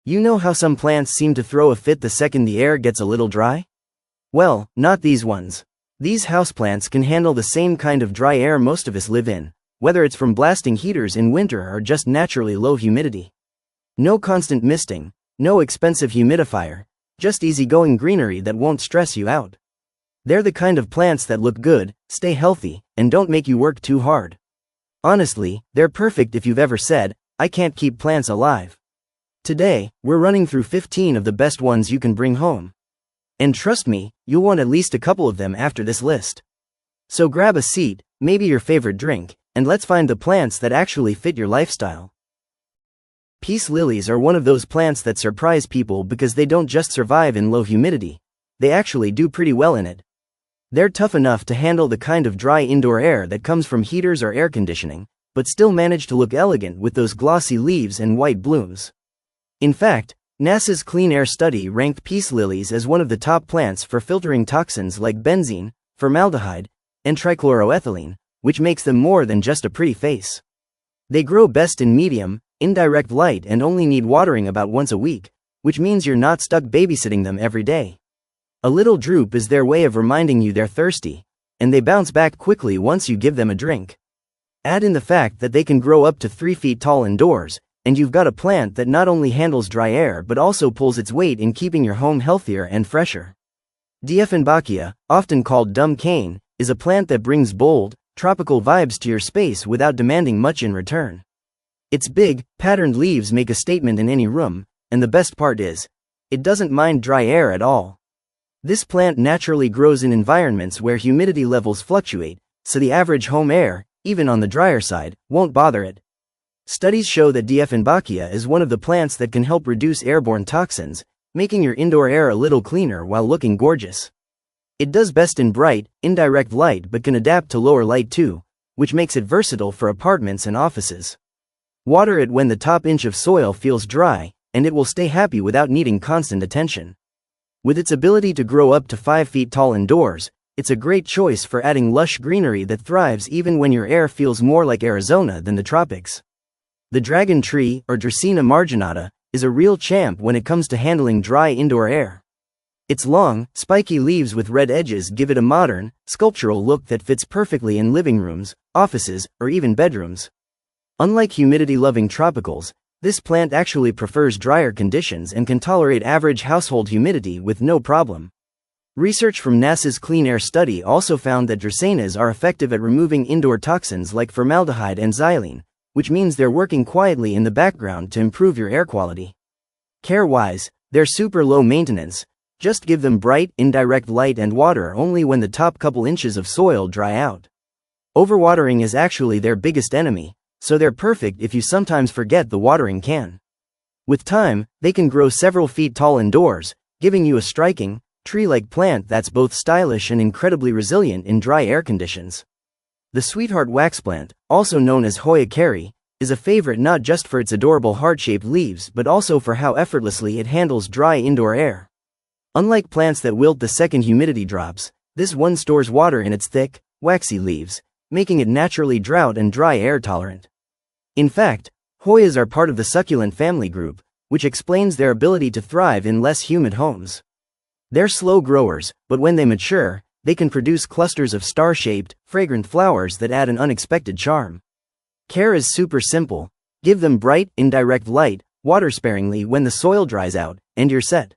You know how some plants seem to throw a fit the second the air gets a little dry? Well, not these ones. These houseplants can handle the same kind of dry air most of us live in, whether it's from blasting heaters in winter or just naturally low humidity. No constant misting, no expensive humidifier, just easygoing greenery that won't stress you out. They're the kind of plants that look good, stay healthy, and don't make you work too hard. Honestly, they're perfect if you've ever said, "I can't keep plants alive." Today, we're running through 15 of the best ones you can bring home. And trust me, you'll want at least a couple of them after this list. So grab a seat, maybe your favorite drink, and let's find the plants that actually fit your lifestyle. Peace lilies are one of those plants that surprise people because they don't just survive in low humidity, they actually do pretty well in it. They're tough enough to handle the kind of dry indoor air that comes from heaters or air conditioning, but still manage to look elegant with those glossy leaves and white blooms. In fact, NASA's Clean Air study ranked peace lilies as one of the top plants for filtering toxins like benzene, formaldehyde, and trichloroethylene, which makes them more than just a pretty face. They grow best in medium, indirect light and only need watering about once a week, which means you're not stuck babysitting them every day. A little droop is their way of reminding you they're thirsty, and they bounce back quickly once you give them a drink. Add in the fact that they can grow up to 3 feet tall indoors, and you've got a plant that not only handles dry air but also pulls its weight in keeping your home healthier and fresher. Dieffenbachia, often called dumb cane, is a plant that brings bold, tropical vibes to your space without demanding much in return. Its big, patterned leaves make a statement in any room, and the best part is, it doesn't mind dry air at all. This plant naturally grows in environments where humidity levels fluctuate, so the average home air, even on the drier side, won't bother it. Studies show that Dieffenbachia is one of the plants that can help reduce airborne toxins, making your indoor air a little cleaner while looking gorgeous. It does best in bright, indirect light but can adapt to lower light too, which makes it versatile for apartments and offices. Water it when the top inch of soil feels dry, and it will stay happy without needing constant attention. With its ability to grow up to 5 feet tall indoors, it's a great choice for adding lush greenery that thrives even when your air feels more like Arizona than the tropics. The dragon tree, or Dracaena marginata, is a real champ when it comes to handling dry indoor air. Its long, spiky leaves with red edges give it a modern, sculptural look that fits perfectly in living rooms, offices, or even bedrooms. Unlike humidity-loving tropicals, this plant actually prefers drier conditions and can tolerate average household humidity with no problem. Research from NASA's Clean Air study also found that Dracaenas are effective at removing indoor toxins like formaldehyde and xylene, which means they're working quietly in the background to improve your air quality. Care-wise, they're super low maintenance, just give them bright, indirect light and water only when the top couple inches of soil dry out. Overwatering is actually their biggest enemy, so they're perfect if you sometimes forget the watering can. With time, they can grow several feet tall indoors, giving you a striking, tree-like plant that's both stylish and incredibly resilient in dry air conditions. The sweetheart waxplant, also known as Hoya Carey, is a favorite not just for its adorable heart-shaped leaves but also for how effortlessly it handles dry indoor air. Unlike plants that wilt the second humidity drops, this one stores water in its thick, waxy leaves, making it naturally drought and dry air tolerant. In fact, Hoyas are part of the succulent family group, which explains their ability to thrive in less humid homes. They're slow growers, but when they mature, they can produce clusters of star-shaped, fragrant flowers that add an unexpected charm. Care is super simple. Give them bright, indirect light, water sparingly when the soil dries out, and you're set.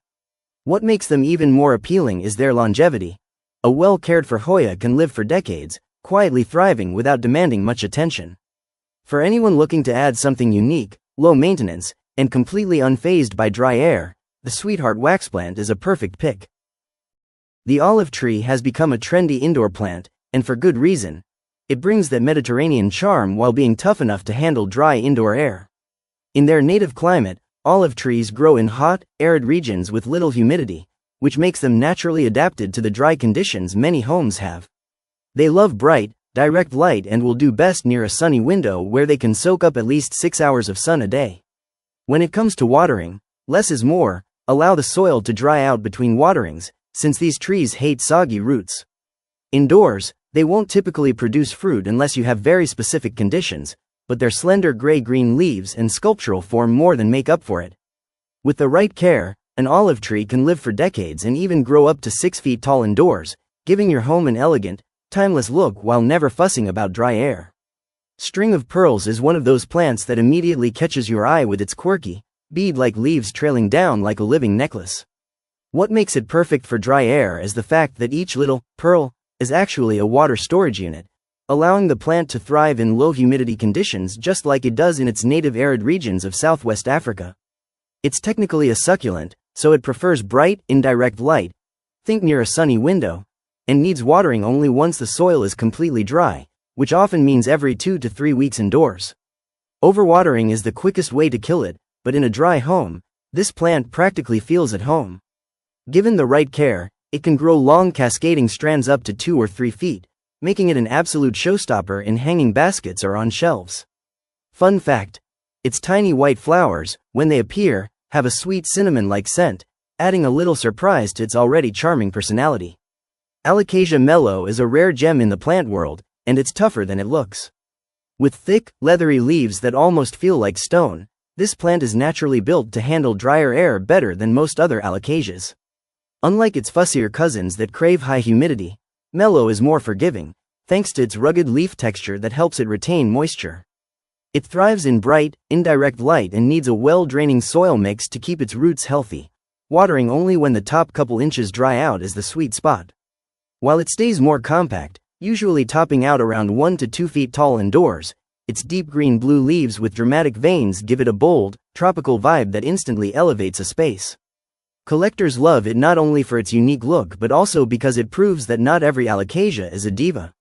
What makes them even more appealing is their longevity. A well-cared-for Hoya can live for decades, quietly thriving without demanding much attention. For anyone looking to add something unique, low maintenance, and completely unfazed by dry air, the sweetheart waxplant is a perfect pick. The olive tree has become a trendy indoor plant, and for good reason. It brings that Mediterranean charm while being tough enough to handle dry indoor air. In their native climate, olive trees grow in hot, arid regions with little humidity, which makes them naturally adapted to the dry conditions many homes have. They love bright, direct light and will do best near a sunny window where they can soak up at least 6 hours of sun a day. When it comes to watering, less is more. Allow the soil to dry out between waterings, since these trees hate soggy roots. Indoors, they won't typically produce fruit unless you have very specific conditions, but their slender gray-green leaves and sculptural form more than make up for it. With the right care, an olive tree can live for decades and even grow up to 6 feet tall indoors, giving your home an elegant, timeless look while never fussing about dry air. String of pearls is one of those plants that immediately catches your eye with its quirky, bead-like leaves trailing down like a living necklace. What makes it perfect for dry air is the fact that each little pearl is actually a water storage unit, allowing the plant to thrive in low humidity conditions just like it does in its native arid regions of Southwest Africa. It's technically a succulent, so it prefers bright, indirect light, think near a sunny window, and needs watering only once the soil is completely dry, which often means every 2 to 3 weeks indoors. Overwatering is the quickest way to kill it, but in a dry home, this plant practically feels at home. Given the right care, it can grow long cascading strands up to 2 or 3 feet, making it an absolute showstopper in hanging baskets or on shelves. Fun fact: its tiny white flowers, when they appear, have a sweet cinnamon-like scent, adding a little surprise to its already charming personality. Alocasia Melo is a rare gem in the plant world, and it's tougher than it looks. With thick, leathery leaves that almost feel like stone, this plant is naturally built to handle drier air better than most other alocasias. Unlike its fussier cousins that crave high humidity, Melo is more forgiving, thanks to its rugged leaf texture that helps it retain moisture. It thrives in bright, indirect light and needs a well-draining soil mix to keep its roots healthy. Watering only when the top couple inches dry out is the sweet spot. While it stays more compact, usually topping out around 1 to 2 feet tall indoors, its deep green-blue leaves with dramatic veins give it a bold, tropical vibe that instantly elevates a space. Collectors love it not only for its unique look but also because it proves that not every alocasia is a diva.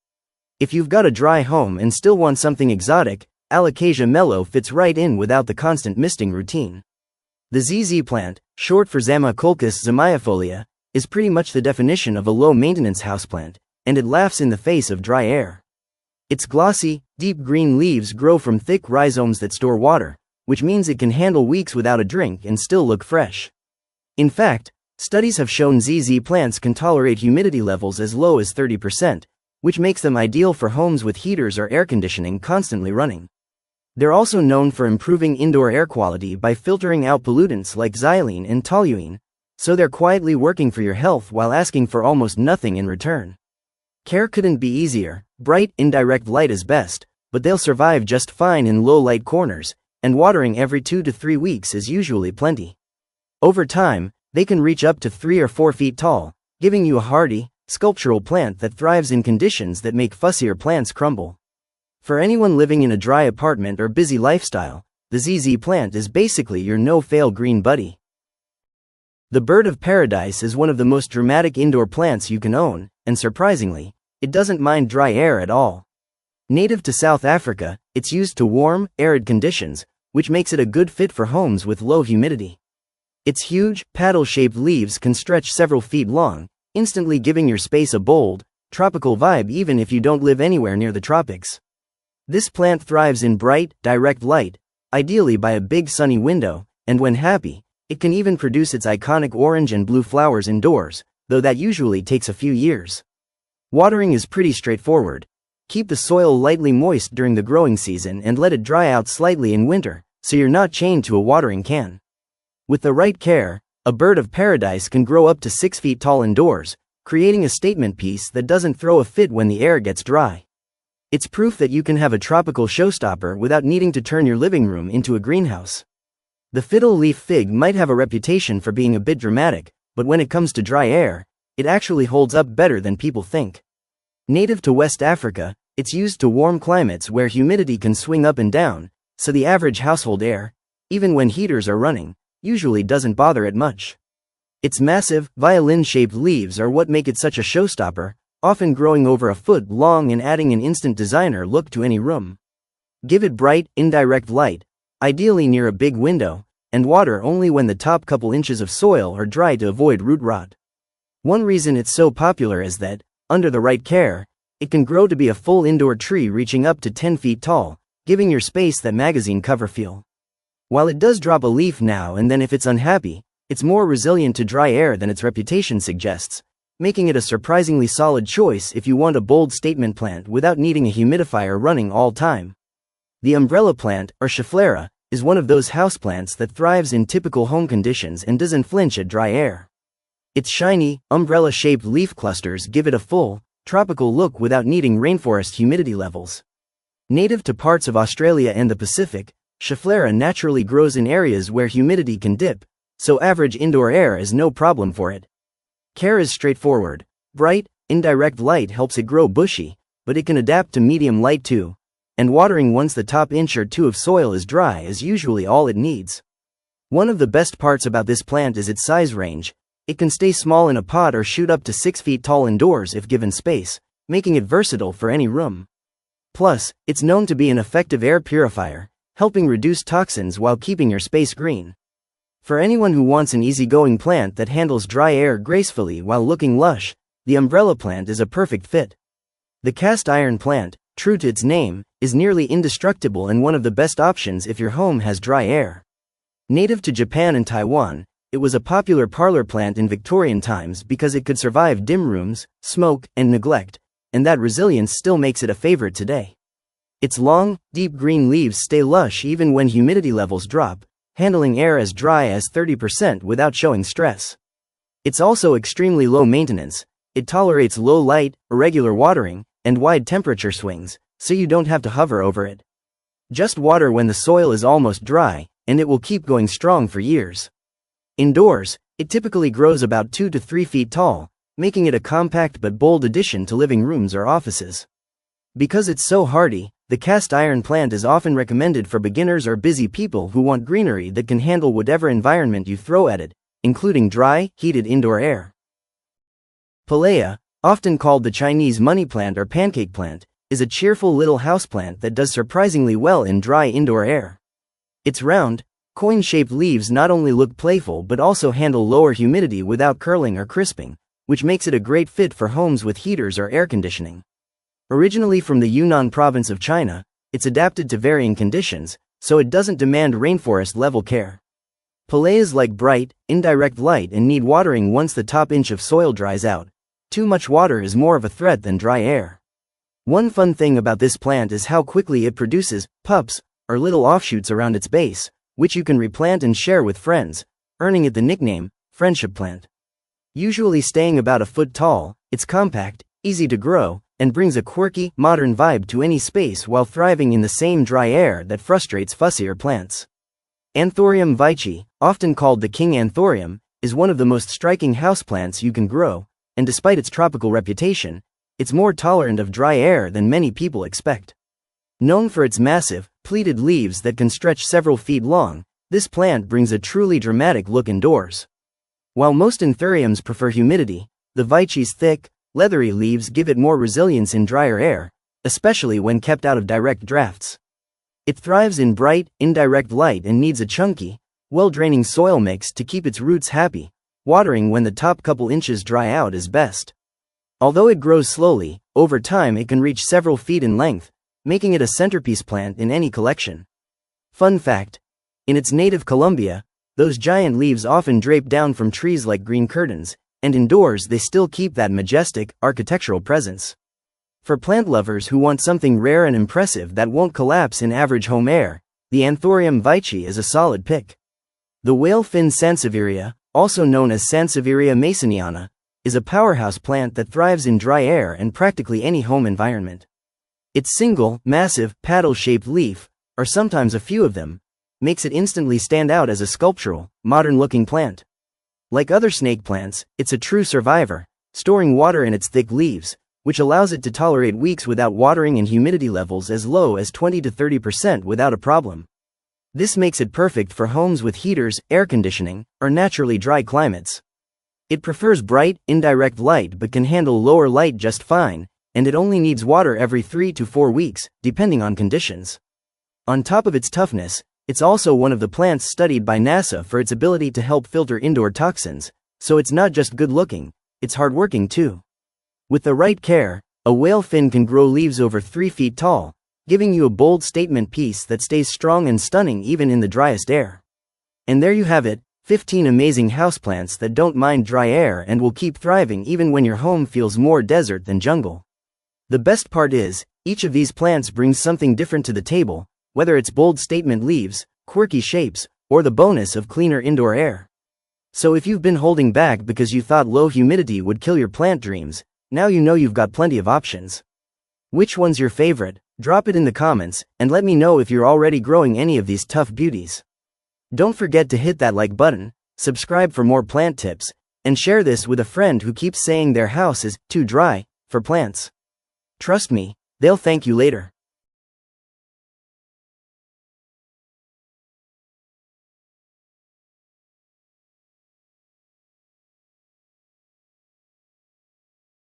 If you've got a dry home and still want something exotic, Alocasia Melo fits right in without the constant misting routine. The ZZ plant, short for Zamioculcas zamiofolia, is pretty much the definition of a low-maintenance houseplant, and it laughs in the face of dry air. Its glossy, deep green leaves grow from thick rhizomes that store water, which means it can handle weeks without a drink and still look fresh. In fact, studies have shown ZZ plants can tolerate humidity levels as low as 30%, which makes them ideal for homes with heaters or air conditioning constantly running. They're also known for improving indoor air quality by filtering out pollutants like xylene and toluene, so they're quietly working for your health while asking for almost nothing in return. Care couldn't be easier. Bright, indirect light is best, but they'll survive just fine in low-light corners, and watering every 2 to 3 weeks is usually plenty. Over time, they can reach up to 3 or 4 feet tall, giving you a hardy, sculptural plant that thrives in conditions that make fussier plants crumble. For anyone living in a dry apartment or busy lifestyle, the ZZ plant is basically your no-fail green buddy. The bird of paradise is one of the most dramatic indoor plants you can own, and surprisingly, it doesn't mind dry air at all. Native to South Africa, it's used to warm, arid conditions, which makes it a good fit for homes with low humidity. Its huge, paddle-shaped leaves can stretch several feet long, instantly giving your space a bold, tropical vibe even if you don't live anywhere near the tropics. This plant thrives in bright, direct light, ideally by a big sunny window, and when happy, it can even produce its iconic orange and blue flowers indoors, though that usually takes a few years. Watering is pretty straightforward. Keep the soil lightly moist during the growing season and let it dry out slightly in winter, so you're not chained to a watering can. With the right care, a bird of paradise can grow up to 6 feet tall indoors, creating a statement piece that doesn't throw a fit when the air gets dry. It's proof that you can have a tropical showstopper without needing to turn your living room into a greenhouse. The fiddle leaf fig might have a reputation for being a bit dramatic, but when it comes to dry air, it actually holds up better than people think. Native to West Africa, it's used to warm climates where humidity can swing up and down, so the average household air, even when heaters are running, usually doesn't bother it much. Its massive, violin-shaped leaves are what make it such a showstopper, often growing over a foot long and adding an instant designer look to any room. Give it bright, indirect light, ideally near a big window, and water only when the top couple inches of soil are dry to avoid root rot. One reason it's so popular is that, under the right care, it can grow to be a full indoor tree reaching up to 10 feet tall, giving your space that magazine cover feel. While it does drop a leaf now and then if it's unhappy, it's more resilient to dry air than its reputation suggests, making it a surprisingly solid choice if you want a bold statement plant without needing a humidifier running all time. The umbrella plant, or Schefflera, is one of those houseplants that thrives in typical home conditions and doesn't flinch at dry air. Its shiny, umbrella-shaped leaf clusters give it a full, tropical look without needing rainforest humidity levels. Native to parts of Australia and the Pacific, Schefflera naturally grows in areas where humidity can dip, so average indoor air is no problem for it. Care is straightforward. Bright, indirect light helps it grow bushy, but it can adapt to medium light too, and watering once the top inch or two of soil is dry is usually all it needs. One of the best parts about this plant is its size range. It can stay small in a pot or shoot up to 6 feet tall indoors if given space, making it versatile for any room. Plus, it's known to be an effective air purifier, helping reduce toxins while keeping your space green. For anyone who wants an easygoing plant that handles dry air gracefully while looking lush, the umbrella plant is a perfect fit. The cast iron plant, true to its name, is nearly indestructible and one of the best options if your home has dry air. Native to Japan and Taiwan, it was a popular parlor plant in Victorian times because it could survive dim rooms, smoke, and neglect, and that resilience still makes it a favorite today. Its long, deep green leaves stay lush even when humidity levels drop, handling air as dry as 30% without showing stress. It's also extremely low maintenance. It tolerates low light, irregular watering, and wide temperature swings, so you don't have to hover over it. Just water when the soil is almost dry, and it will keep going strong for years. Indoors, it typically grows about 2 to 3 feet tall, making it a compact but bold addition to living rooms or offices. Because it's so hardy, the cast iron plant is often recommended for beginners or busy people who want greenery that can handle whatever environment you throw at it, including dry, heated indoor air. Pilea, often called the Chinese money plant or pancake plant, is a cheerful little houseplant that does surprisingly well in dry indoor air. Its round, coin-shaped leaves not only look playful but also handle lower humidity without curling or crisping, which makes it a great fit for homes with heaters or air conditioning. Originally from the Yunnan province of China, it's adapted to varying conditions, so it doesn't demand rainforest-level care. Pileas like bright, indirect light and need watering once the top inch of soil dries out. Too much water is more of a threat than dry air. One fun thing about this plant is how quickly it produces pups, or little offshoots around its base, which you can replant and share with friends, earning it the nickname, friendship plant. Usually staying about a foot tall, it's compact, easy to grow, and brings a quirky, modern vibe to any space while thriving in the same dry air that frustrates fussier plants. Anthurium Veitchii, often called the king anthurium, is one of the most striking houseplants you can grow, and despite its tropical reputation, it's more tolerant of dry air than many people expect. Known for its massive, pleated leaves that can stretch several feet long, this plant brings a truly dramatic look indoors. While most anthuriums prefer humidity, the Veitchii's thick, leathery leaves give it more resilience in drier air, especially when kept out of direct drafts. It thrives in bright, indirect light and needs a chunky, well-draining soil mix to keep its roots happy. Watering when the top couple inches dry out is best. Although it grows slowly, over time it can reach several feet in length, making it a centerpiece plant in any collection. Fun fact: in its native Colombia, those giant leaves often drape down from trees like green curtains, and indoors they still keep that majestic, architectural presence. For plant lovers who want something rare and impressive that won't collapse in average home air, the Anthurium Veitchii is a solid pick. The whale Fin Sansevieria, also known as Sansevieria masoniana, is a powerhouse plant that thrives in dry air and practically any home environment. Its single, massive, paddle-shaped leaf, or sometimes a few of them, makes it instantly stand out as a sculptural, modern-looking plant. Like other snake plants, it's a true survivor, storing water in its thick leaves, which allows it to tolerate weeks without watering and humidity levels as low as 20 to 30% without a problem. This makes it perfect for homes with heaters, air conditioning, or naturally dry climates. It prefers bright, indirect light but can handle lower light just fine, and it only needs water every 3 to 4 weeks, depending on conditions. On top of its toughness, it's also one of the plants studied by NASA for its ability to help filter indoor toxins, so it's not just good-looking, it's hardworking too. With the right care, a whale fin can grow leaves over 3 feet tall, giving you a bold statement piece that stays strong and stunning even in the driest air. And there you have it, 15 amazing houseplants that don't mind dry air and will keep thriving even when your home feels more desert than jungle. The best part is, each of these plants brings something different to the table, whether it's bold statement leaves, quirky shapes, or the bonus of cleaner indoor air. So if you've been holding back because you thought low humidity would kill your plant dreams, now you know you've got plenty of options. Which one's your favorite? Drop it in the comments, and let me know if you're already growing any of these tough beauties. Don't forget to hit that like button, subscribe for more plant tips, and share this with a friend who keeps saying their house is too dry for plants. Trust me, they'll thank you later.